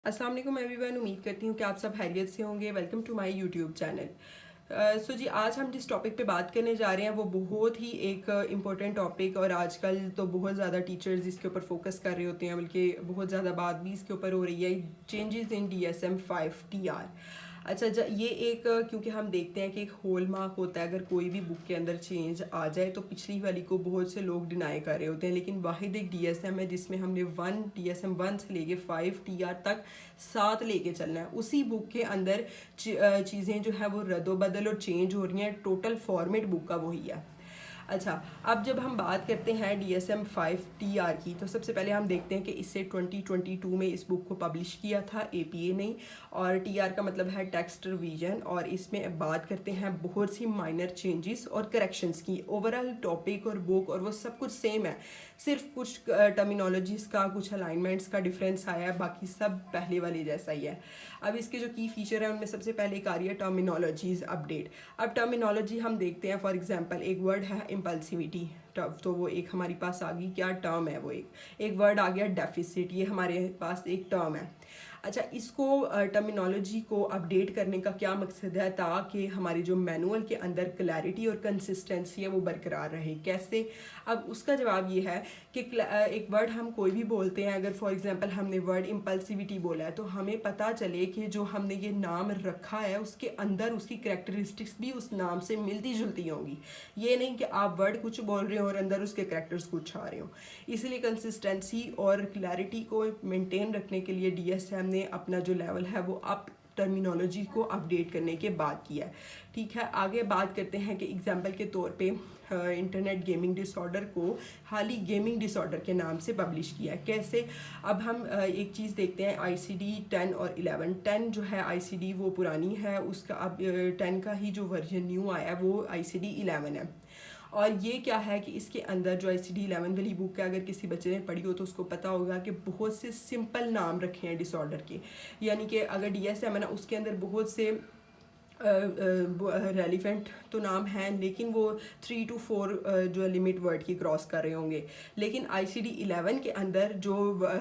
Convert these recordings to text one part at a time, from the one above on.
अस्सलाम वालेकुम एवरीवन। उम्मीद करती हूँ कि आप सब खैरियत से होंगे। Welcome to my YouTube channel. So जी, आज हम जिस टॉपिक पे बात करने जा रहे हैं वो बहुत ही एक इम्पोर्टेंट टॉपिक, और आजकल तो बहुत ज़्यादा टीचर्स इसके ऊपर फोकस कर रहे होते हैं, बल्कि बहुत ज़्यादा बात भी इसके ऊपर हो रही है। Changes in DSM-5 TR। अच्छा, ये एक क्योंकि हम देखते हैं कि एक होल मार्क होता है, अगर कोई भी बुक के अंदर चेंज आ जाए तो पिछली वाली को बहुत से लोग डिनाई कर रहे होते हैं, लेकिन वाहिद एक DSM है जिसमें हमने DSM 1 से लेके 5 TR तक साथ लेके चलना है। उसी बुक के अंदर चीज़ें जो है वो रद्दोबदल और चेंज हो रही हैं। टोटल फॉर्मेट बुक का वही है। अच्छा, अब जब हम बात करते हैं DSM-5 TR की, तो सबसे पहले हम देखते हैं कि इससे 2022 में इस बुक को पब्लिश किया था APA ने, और TR का मतलब है टेक्स्ट रिवीजन, और इसमें बात करते हैं बहुत सी माइनर चेंजेस और करेक्शंस की। ओवरऑल टॉपिक और बुक और वो सब कुछ सेम है, सिर्फ कुछ टर्मिनोलॉजीज़ का, कुछ अलाइनमेंट्स का डिफरेंस आया है, बाकी सब पहले वाले जैसा ही है। अब इसके जो की फीचर है उनमें सबसे पहले एक आ रही है टर्मिनोलॉजीज अपडेट। अब टर्मिनोलॉजी हम देखते हैं, फॉर एग्जांपल एक वर्ड है इम्पल्सिविटी, तो वो एक हमारे पास आ गई, क्या टर्म है वो, एक वर्ड आ गया डेफिसिट, ये हमारे पास एक टर्म है। अच्छा, इसको टर्मिनोलॉजी को अपडेट करने का क्या मकसद है, ताकि हमारे जो मैनुअल के अंदर क्लैरिटी और कंसिस्टेंसी है वो बरकरार रहे। कैसे? अब उसका जवाब ये है कि एक वर्ड हम कोई भी बोलते हैं, अगर फॉर एग्जांपल हमने वर्ड इम्पल्सिविटी बोला है, तो हमें पता चले कि जो हमने ये नाम रखा है उसके अंदर उसकी करैक्टरिस्टिक्स भी उस नाम से मिलती जुलती होंगी। ये नहीं कि आप वर्ड कुछ बोल रहे हो और अंदर उसके करैक्टर्स कुछ आ रहे हो। इसलिए कंसिस्टेंसी और क्लैरिटी को मेंटेन रखने के लिए DSM ने अपना जो लेवल है वो अप टर्मिनोलॉजी को अपडेट करने के बाद किया है। ठीक है, आगे बात करते हैं कि एग्जांपल के तौर पे इंटरनेट गेमिंग डिसऑर्डर को हाल ही गेमिंग डिसऑर्डर के नाम से पब्लिश किया है। कैसे? अब हम एक चीज़ देखते हैं, ICD 10 और 11। 10 जो है ICD वो पुरानी है, उसका अब 10 का ही जो वर्जन न्यू आया है वो ICD 11 है। और ये क्या है कि इसके अंदर जो ICD 11 वाली बुक है, अगर किसी बच्चे ने पढ़ी हो तो उसको पता होगा कि बहुत से सिंपल नाम रखे हैं डिसऑर्डर के। यानी कि अगर DSM है ना, उसके अंदर बहुत से रेलिवेंट तो नाम हैं, लेकिन वो 3 to 4 जो लिमिट वर्ड की क्रॉस कर रहे होंगे। लेकिन ICD 11 के अंदर जो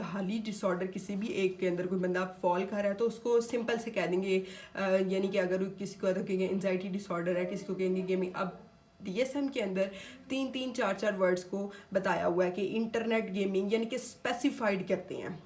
हाली डिसऑर्डर किसी भी एक के अंदर कोई बंदा फॉल कर रहा है तो उसको सिंपल से कह देंगे, यानी कि अगर किसी को कहेंगे एंजाइटी डिसऑर्डर है, किसी को कहेंगे गेमिंग। अब DSM के अंदर 3-3, 4-4 वर्ड्स को बताया हुआ है कि इंटरनेट गेमिंग, यानी कि स्पेसिफाइड करते हैं।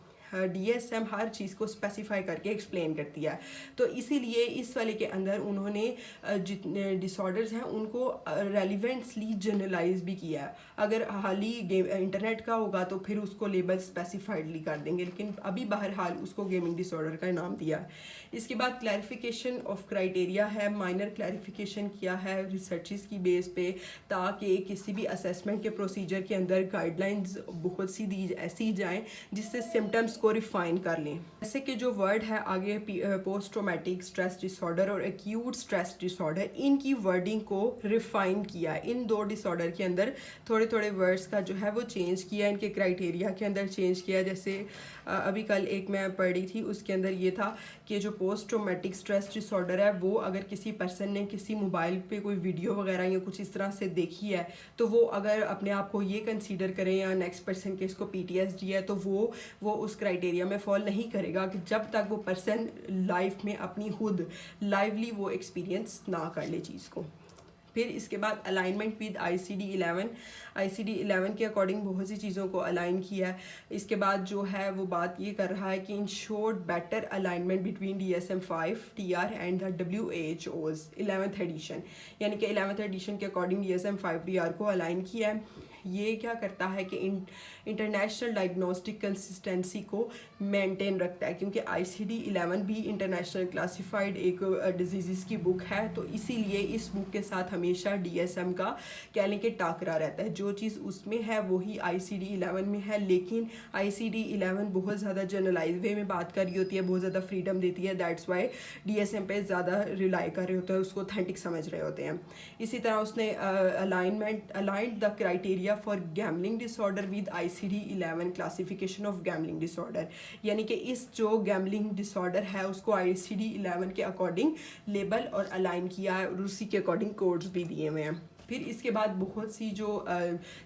DSM हर चीज़ को स्पेसिफाई करके एक्सप्लेन करती है। तो इसीलिए इस वाले के अंदर उन्होंने जितने डिसऑर्डर्स हैं उनको रेलिवेंटली जनरलाइज भी किया है। अगर हाल ही इंटरनेट का होगा तो फिर उसको लेबल स्पेसिफाइडली कर देंगे, लेकिन अभी बहरहाल उसको गेमिंग डिसऑर्डर का नाम दिया है। इसके बाद क्लैरिफिकेशन ऑफ क्राइटेरिया है, माइनर क्लैरिफिकेशन किया है रिसर्चेस की बेस पे, ताकि किसी भी असेसमेंट के प्रोसीजर के अंदर गाइडलाइंस बहुत सी ऐसी जाएं जिससे सिम्टम्स को रिफाइन कर लें। जैसे कि जो वर्ड है आगे पोस्ट ट्रॉमेटिक स्ट्रेस डिसऑर्डर और एक्यूट स्ट्रेस डिसऑर्डर, इनकी वर्डिंग को रिफाइन किया। इन दो डिसऑर्डर के अंदर थोड़े थोड़े वर्ड्स का जो है वो चेंज किया, इनके क्राइटेरिया के अंदर चेंज किया। जैसे अभी कल एक मैं पढ़ी थी, उसके अंदर ये था कि जो पोस्ट ट्रॉमेटिक स्ट्रेस डिसऑर्डर है वो अगर किसी पर्सन ने किसी मोबाइल पे कोई वीडियो वगैरह या कुछ इस तरह से देखी है, तो वो अगर अपने आप को ये कंसीडर करें या नेक्स्ट पर्सन के इसको PTSD है, तो वो उस क्राइटेरिया में फॉल नहीं करेगा कि जब तक वो पर्सन लाइफ में अपनी खुद लाइवली वो एक्सपीरियंस ना कर ले चीज़ को। फिर इसके बाद अलाइनमेंट विद ICD 11 के अकॉर्डिंग बहुत सी चीज़ों को अलाइन किया है। इसके बाद जो है वो बात ये कर रहा है कि ensured better alignment between DSM-5 TR and the WHO's 11th edition, यानी कि 11th एडिशन के अकॉर्डिंग DSM-5 TR को अलाइन किया है। ये क्या करता है कि इंटरनेशनल डायग्नोस्टिक कंसिस्टेंसी को मेंटेन रखता है, क्योंकि ICD 11 भी इंटरनेशनल क्लासिफाइड एक डिजीज़ की बुक है, तो इसीलिए इस बुक के साथ हमेशा DSM का कह लें कि टाकरा रहता है। जो चीज़ उसमें है वही ICD 11 में है, लेकिन ICD 11 बहुत ज़्यादा जनरलाइज वे में बात कर रही होती है, बहुत ज़्यादा फ्रीडम देती है। दैट्स वाई DSM पे ज़्यादा रिलाई कर रहे होते हैं, उसको ऑथेंटिक समझ रहे होते हैं। इसी तरह उसने aligned the criteria for gambling disorder with ICD 11 classification of gambling disorder, यानी कि इस जो गैमलिंग डिसऑर्डर है उसको ICD 11 के अकॉर्डिंग लेबल और अलाइन किया है, और उसी के अकॉर्डिंग कोड्स भी दिए हुए हैं। फिर इसके बाद बहुत सी जो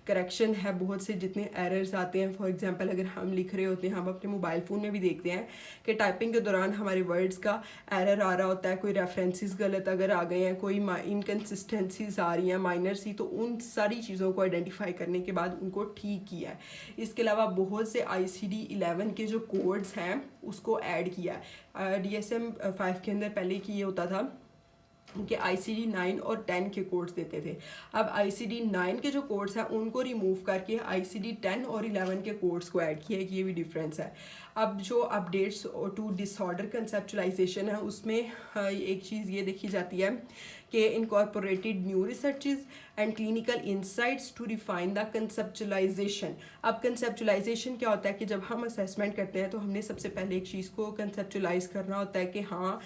करेक्शन है, बहुत से जितने एरर्स आते हैं, फॉर एग्जांपल अगर हम लिख रहे होते हैं, हम अपने मोबाइल फ़ोन में भी देखते हैं कि टाइपिंग के दौरान हमारे वर्ड्स का एरर आ रहा होता है, कोई रेफरेंसेस गलत अगर आ गए हैं, कोई इनकन्सिस्टेंसीज आ रही हैं माइनर सी, तो उन सारी चीज़ों को आइडेंटिफाई करने के बाद उनको ठीक किया है। इसके अलावा बहुत से ICD 11 के जो कोड्स हैं उसको ऐड किया है। DSM 5 के अंदर पहले की ये होता था कि ICD 9 और 10 के कोड्स देते थे। अब ICD 9 के जो कोड्स हैं उनको रिमूव करके ICD 10 और 11 के कोड्स को ऐड किया है, कि ये भी डिफरेंस है। अब जो अपडेट्स टू डिसऑर्डर कंसेप्चुलाइजेशन है उसमें एक चीज़ ये देखी जाती है कि incorporated new researches and clinical insights to refine the conceptualisation. अब कंसेप्चुलाइजेशन क्या होता है कि जब हम असेसमेंट करते हैं तो हमने सबसे पहले एक चीज़ को कंसेप्चुलाइज करना होता है कि हाँ,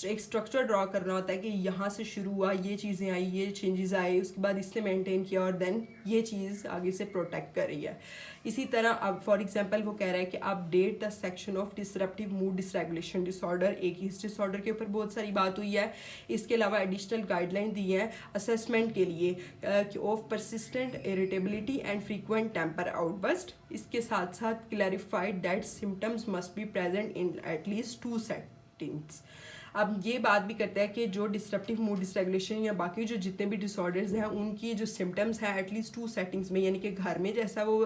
एक स्ट्रक्चर ड्रॉ करना होता है कि यहाँ से शुरू हुआ, ये चीज़ें आई, ये चेंजेस आए, उसके बाद इसने मेंटेन किया और देन ये चीज़ आगे से प्रोटेक्ट कर रही है। इसी तरह अब फॉर एग्जांपल वो कह रहा है कि update the section of disruptive mood dysregulation disorder. एक ही इस डिसऑर्डर के ऊपर बहुत सारी बात हुई है। इसके अलावा एडिशनल गाइडलाइन दी है असेसमेंट के लिए of persistent irritability and frequent temper outburst. इसके साथ साथ clarified that symptoms must be present in at least 2 settings. अब ये बात भी करता है कि जो डिस्ट्रप्टिव मूड डिसरेगुलेशन या बाकी जो जितने भी डिसऑर्डर्स हैं उनकी जो सिम्टम्स हैं एटलीस्ट 2 सेटिंग्स में, यानी कि घर में जैसा वो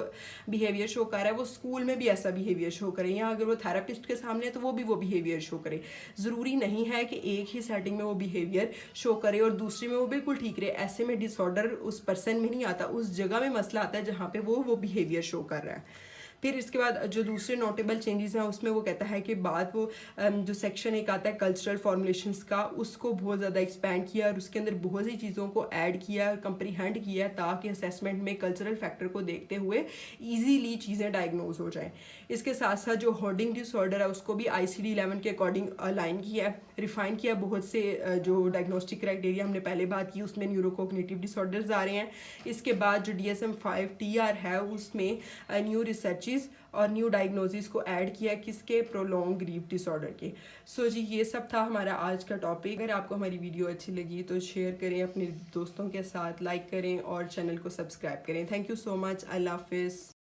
बिहेवियर शो कर रहा है वो स्कूल में भी ऐसा बिहेवियर शो करे, या अगर वो थेरेपिस्ट के सामने है तो वो बिहेवियर शो करे। ज़रूरी नहीं है कि एक ही सेटिंग में वो बिहेवियर शो करे और दूसरी में वो बिल्कुल ठीक रहे। ऐसे में डिसऑर्डर उस पर्सन में नहीं आता, उस जगह में मसला आता है जहाँ पे वो बिहेवियर शो कर रहा है। फिर इसके बाद जो दूसरे नोटेबल चेंजेस हैं उसमें वो कहता है कि बाद वो जो सेक्शन एक आता है कल्चरल फॉर्मुलेशंस का, उसको बहुत ज़्यादा एक्सपैंड किया और उसके अंदर बहुत सी चीज़ों को ऐड किया और कंप्रीहेंड किया ताकि असेसमेंट में कल्चरल फैक्टर को देखते हुए ईजीली चीज़ें डायग्नोज हो जाएँ। इसके साथ साथ जो होर्डिंग डिसऑर्डर है उसको भी ICD 11 के अकॉर्डिंग अलाइन किया है, रिफाइन किया। बहुत से जो डायग्नोस्टिक क्राइटेरिया हमने पहले बात की उसमें न्यूरोकोग्निटिव डिसऑर्डर्स आ रहे हैं। इसके बाद जो DSM 5 TR है उसमें न्यू रिसर्चेज और न्यू डायग्नोसिस को ऐड किया किसके, प्रोलॉन्ग ग्रीफ डिसऑर्डर के। सो जी ये सब था हमारा आज का टॉपिक। अगर आपको हमारी वीडियो अच्छी लगी तो शेयर करें अपने दोस्तों के साथ, लाइक करें और चैनल को सब्सक्राइब करें। Thank you so much. Allah हाफिज़।